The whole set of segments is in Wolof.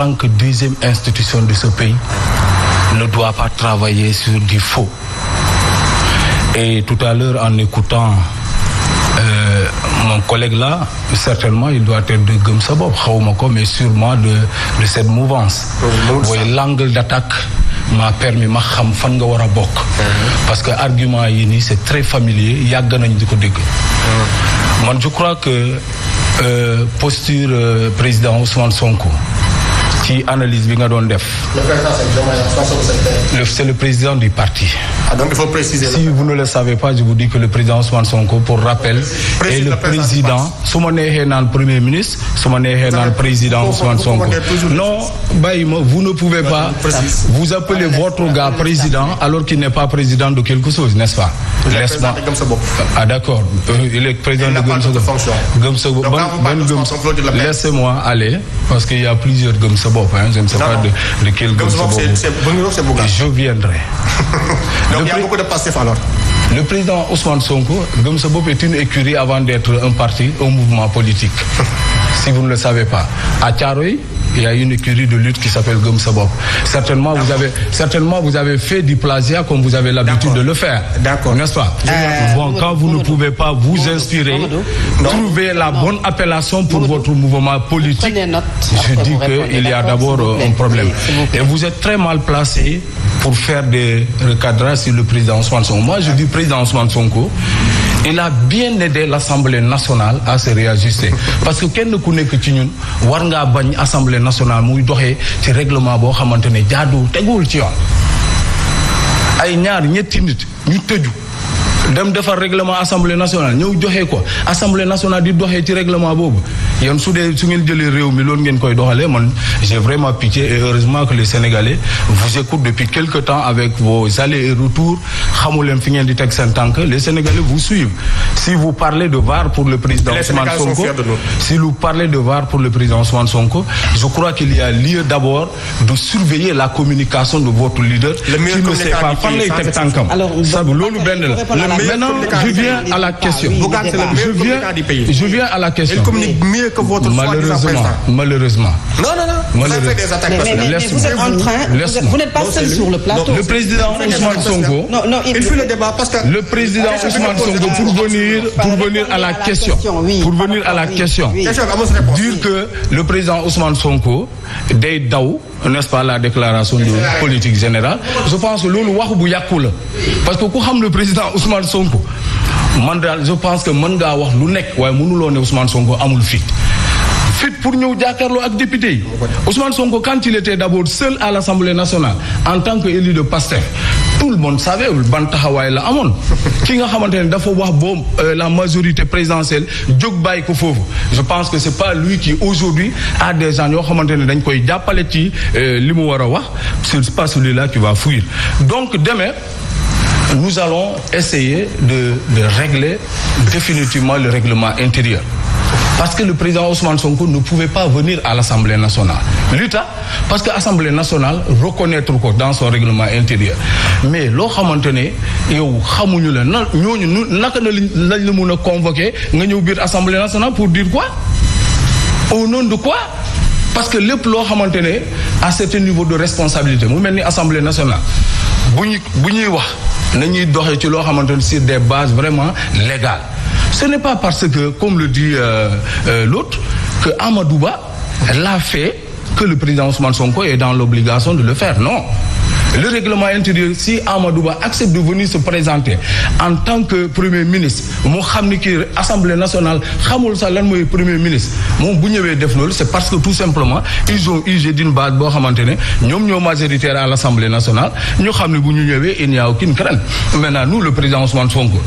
tant que deuxième institution de ce pays ne doit pas travailler sur du faux. Et tout à l'heure, en écoutant mon collègue là, certainement il doit être de Gëm Sa Bopp, mais sûrement de cette mouvance. L'angle d'attaque m'a permis ma xam fan nga war a bokk. Parce que argument yi nii c'est très familier, yàgg nañ di ko dégg. Man je crois que posture président Ousmane Sonko ci analyse bi nga doon def. C'est le président du parti. Ah, donc il faut préciser. Si vous ne le savez pas, je vous dis que le président Ousmane Sonko, pour rappel, est le président. Su ma neexee naan premier ministre, su ma neexee naan président Ousmane Sonko. Non, vous ne pouvez pas vous appeler votre gars président alors qu'il n'est pas président de quelque chose, n'est-ce pas? Ah d'accord, il est président de Gëm Sa Bopp. Laissez-moi aller parce qu'il y a plusieurs Gëm Sa Bopp, je ne sais pas de quel Gëm Sa Bopp. Je viendrai. Donc il y a beaucoup de passifs alors. Le président Ousmane Sonko, Gëm Sa Bopp est une écurie avant d'être un parti, un mouvement politique. Si vous ne le savez pas. À Thiaroye, il y a une écurie de lutte qui s'appelle Gëm Sa Bopp. Certainement vous avez fait du plagiat comme vous avez l'habitude de le faire. D'accord. N'est-ce pas? Quand vous ne pouvez pas vous inspirer, trouver la bonne appellation pour votre mouvement politique, je dis qu'il y a d'abord un problème. Et vous êtes très mal placé pour faire des recadrages sur le président Ousmane Sonko. Moi, je dis président Ousmane Sonko, il a bien aidé l'Assemblée nationale à se réajuster. Parce que kenn ku nekk ci ñun war ngaa bañ Assemblée nationale muy doxee ci règlement boo xamante ne jaadu teguwul ci yoon. Ay ñaar ñetti nit ñu tëju dem defar règlement Assemblée nationale ñëw joxe ko Assemblée nationale di doxee ci règlement boobu yéen su ngeen jëlee réew mi loolu ngeen koy doxalee man j'ai vraiment pitié et heureusement que les Sénégalais vous écoutent depuis quelque temps avec vos allers et retours xamu leen fi ngeen di teg seen tànk les Sénégalais vous suivent. Si vous parlez de VAR pour le président Ousmane Sonko, je crois qu'il y a lieu d'abord de surveiller la communication de votre leader qui ne sait pas fan lay teg tànkam. Loolu benn la. Maintenant, je viens à la question. Je viens à la question. Il communique mieux que votre Malheureusement. Non. Vous avez fait des attaques mais vous êtes en train. Vous n'êtes pas seul sur le plateau. Le président Ousmane Sonko. Il fait le débat parce que le président Ousmane Sonko pour venir à la question. Pour venir à la question. Dire que le président Ousmane Sonko day daw, n'est-ce pas, la déclaration de politique générale. Je pense que loolu wax bu yàqu la parce que ku xam le président Ousmane Sonko man daal je pense que mën ngaa wax lu nekk waaye mënuloo ne Ousmane Sonko amul fit pour ñëw jàkkaarloo ak député yi. Ousmane Sonko quand il était d'abord seul à l'Assemblée nationale en tant qu'élu de PASTEF tout le monde savait ban taxawaay la amoon ki nga xamante ne dafa wax boobu la majorité présidentielle jóg bàyyi ko foofu je pense que c'est pas lui qui aujourd'hui a des gens yoo xamante ne dañ koy jàppale ci li mu war a wax c'est pas celui-là qui va fuir donc demain nous allons essayer de régler définitivement le règlement intérieur. Parce que le président Ousmane Sonko ne pouvait pas venir à l'Assemblée nationale. L'État, parce que l'Assemblée nationale reconnaître ko dans son règlement intérieur. Mais loo xamante ne yow xamuñu la ñooñu naka lañ la mën a convoquer nga ñëw biir Assemblée nationale pour dire quoi? Au nom de quoi? Parce que lépp loo xamante ne à certain niveau de responsabilité mu mel ni Assemblée nationale bu ñuy wax nañuy doxee ci loo xamante ne sur des bases vraiment légales. Ce n'est pas parce que, comme le dit l'autre, que Amadou Ba l'a fait que le président Ousmane Sonko est dans l'obligation de le faire. Non. Le règlement intérieur, si Amadou Ba accepte de venir se présenter en tant que premier ministre, moo xam ni ki Assemblée nationale xamul sax lan mooy premier ministre moom bu ñëwee def loolu c'est parce que tout simplement ils ont usé d'une base boo xamante ne ñoom ñoo majoritaire à l'Assemblée nationale ñu xam ne bu ñu ñëwee il n'y a aucune crainte. Maintenant nous le président Ousmane Sonko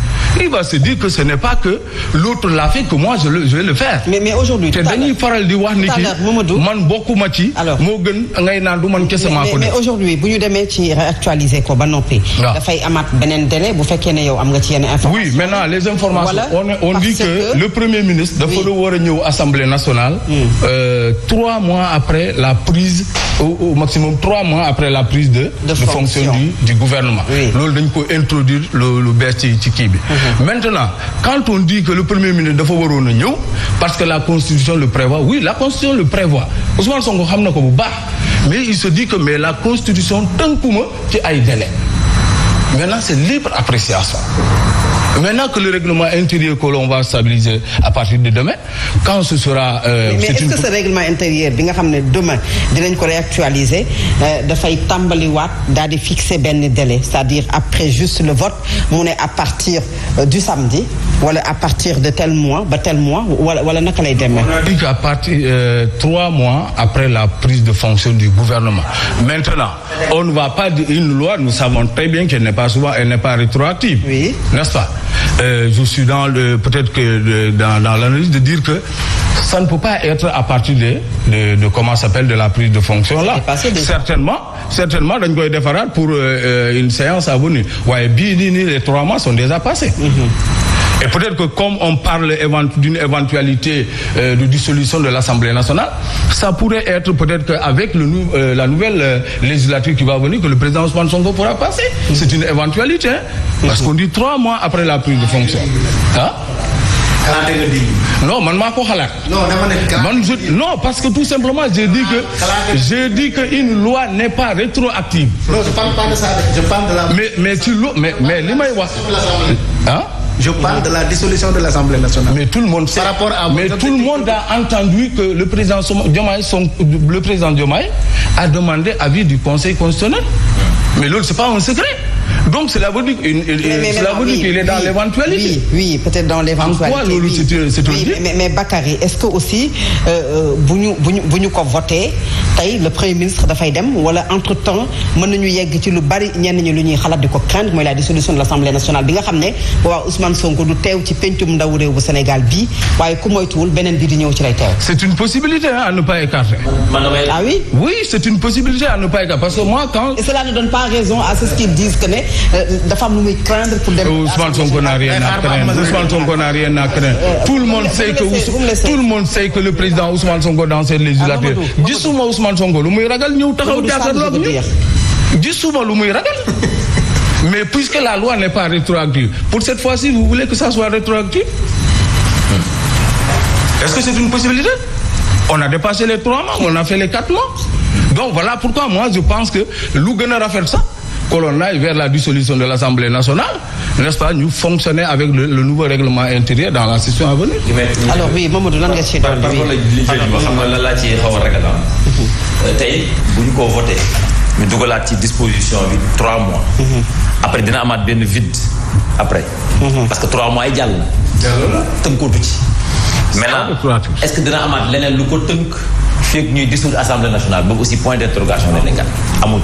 il va se dire que ce n'est pas que l'autre l'a fait que moi je vais le faire. mais aujourd'hui te dañuy faral di wax ni ki man bokkuma ci moo gën ngay naan du man kese maa ko def. mais aujourd'hui bu ñu demee ci réactualiser ko ba noppi. dafay amaat beneen délai bu fekkee ne yow am nga ci yenn information. oui maintenant les informations. on dit que le premier ministre dafa la war a ñëw assemblée nationale. 3 mois après la prise au maximum 3 mois après la prise de fonction du gouvernement. loolu dañ ko introduire lu bees ci kii bi. maintenant quand on dit que le premier ministre dafa waroon a ñëw parce que la constitution le prévoit oui la constitution le prévoit Ousmane Sonko xam na ko bu baax mais il se dit que mais la constitution tënkuma ci ay délai maintenant c'est libre appréciation. Maintenant que le règlement intérieur que l'on va stabiliser à partir de demain, quand ce sera... mais est-ce que ce règlement intérieur bi nga xam ne demain dinañ ko réactualiser dafay tàmbaliwaat daal di fixer benn délai c'est-à-dire après juste le vote mu ne à partir du samedi wala à partir de tel mois ba tel mois wala naka lay demee. On a dit qu'à partir 3 mois après la prise de fonction du gouvernement. Maintenant, on ne va pas dire une loi, nous savons très bien qu'elle n'est pas souvent, elle n'est pas rétroactive. Oui. N'est-ce pas? Je suis peut-être que dans l'analyse de dire que ça ne peut pas être à partir de comment s'appelle de la prise de fonction là. Certainement dañ koy defaraat pour une séance à venir. waaye bii nii les 3 mois sont déjà passés. Et peut-être que comme on parle d'une éventualité de dissolution de l'Assemblée nationale, ça pourrait être peut-être qu'avec la nouvelle législature qui va venir, que le président Ousmane Sonko pourra passer. C'est une éventualité, hein? Parce qu'on dit 3 mois après la prise de fonction. Hein? Non, man maa ko xalaat. Non, parce que tout simplement j'ai dit que une loi n'est pas rétroactive. Non, je parle pas de ça. Je parle de la. Mais li may wax. Hein? Je parle de la dissolution de l'Assemblée nationale. Mais tout le monde sait. Par rapport à mais tout le monde a entendu que le président Diomaye a demandé avis du Conseil constitutionnel. Mais l'autre, c'est pas un secret. Donc cela veut dire qu'il est dans l'éventualité. Oui, peut-être dans l'éventualité. En quoi loolu c'est mais Bakary, est-ce que aussi bu ñu ko voté tey le premier ministre dafay dem wala entre-temps mën nañu yegg ci lu bari ñenn ñi lu ñuy xalaat di ko craindre mooy la dissolution de l'Assemblée nationale bi nga xam ne waaw Ousmane Sonko du teew ci pencum ndaw réew bu Sénégal bii waaye ku moytuwul beneen bi di ñëw ci lay teew. C'est une possibilité à ne pas écarter. Ah oui? Oui, c'est une possibilité à ne pas écarter parce que moi quand. Et cela ne donne pas raison à ceux qui disent que dafa am lu muy craindre pour dem. Ousmane Sonko n'a rien à craindre. Ousmane Sonko n'a rien à craindre. Tout le monde sait que le président Ousmane Sonko dans cette législature. gisuma Ousmane Sonko lu muy ragal ñëw taxaw jàkkaarloo ak ñun. gisuma lu muy ragal. Mais puisque la loi n'est pas rétroactive, pour cette fois-ci, vous voulez que ça soit rétroactif? Est-ce que c'est une possibilité? On a dépassé les 3 mois, on a fait les 4 mois. Donc voilà pourquoi moi je pense que lu gën a rafet ça. Que l'on aille vers la dissolution de l'Assemblée nationale, n'est-ce pas, nous fonctionner avec le nouveau règlement intérieur dans la session à venir. Alors oui, Mamadou lan nga ci doon par rapport li xam nga la laa ci xaw a ragal tey bu ñu ko voté ñu dugalaat ci disposition bi 3 mois. Après dina amaat benn vide après. Parce que 3 mois yi jàll na. tënkootu ci. Maintenant est-ce que dina amaat leneen lu ko tënk fekk ñuy dissoudre Assemblée nationale boobu aussi point d'interrogation la nekkaat amul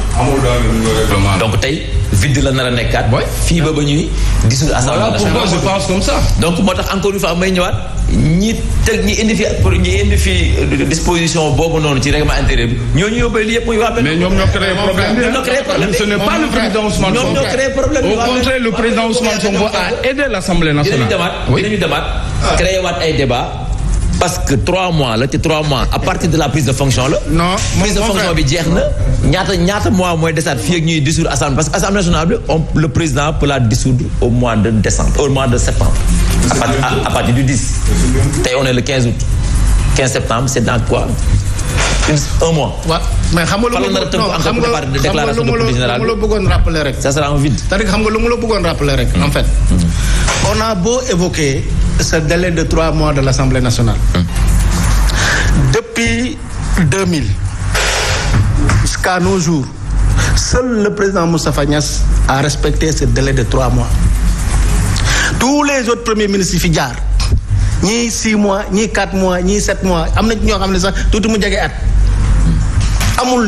donc tey vide la nar a nekkaat fii ba ñuy dissoudre Assemblée nationale. Pourquoi je pense comme ça. Donc moo tax encore une fois may ñëwaat ñi indi fi disposition boobu noonu ci règlement intérieur bi ñooñu yóbbee li yëpp muy waa. Mais ñoom ñoo créé problème. Ce n'est pas le président Ousmane Sonko. ñoom ñoo créé problème. Au contraire, le président Ousmane Sonko a aidé l'Assemblée nationale. dinañu demaat créé waat ay débat parce que 3 mois la te 3 mois à partir de la prise de fonction la. Non prise de fonction bi jeex na ñaata mois mooy desaat fii ak ñuy dissoudre assemblée parce que assemblée nationale bi le président peut la dissoudre au mois de septembre. À partir du 10. Tey on est le 15 août. 15 septembre c'est dans quoi? 1 mois. waaw mais xam nga lu ma la bëggoon rappeler rek. Ça sera un vide. c'est-à-dire xam nga lu ma la bëggoon rappeler rek. En fait on a beau évoquer ce délai de 3 mois de l'Assemblée nationale. Depuis 2000 jusqu'à nos jours, seul le président Moustapha Niasse a respecté ce délai de 3 mois. Tous les autres premiers ministres yi fi jaar ñii 6 mois ñii 4 mois ñii 7 mois am na ñoo xam ne sax tuuti mu jege at amul.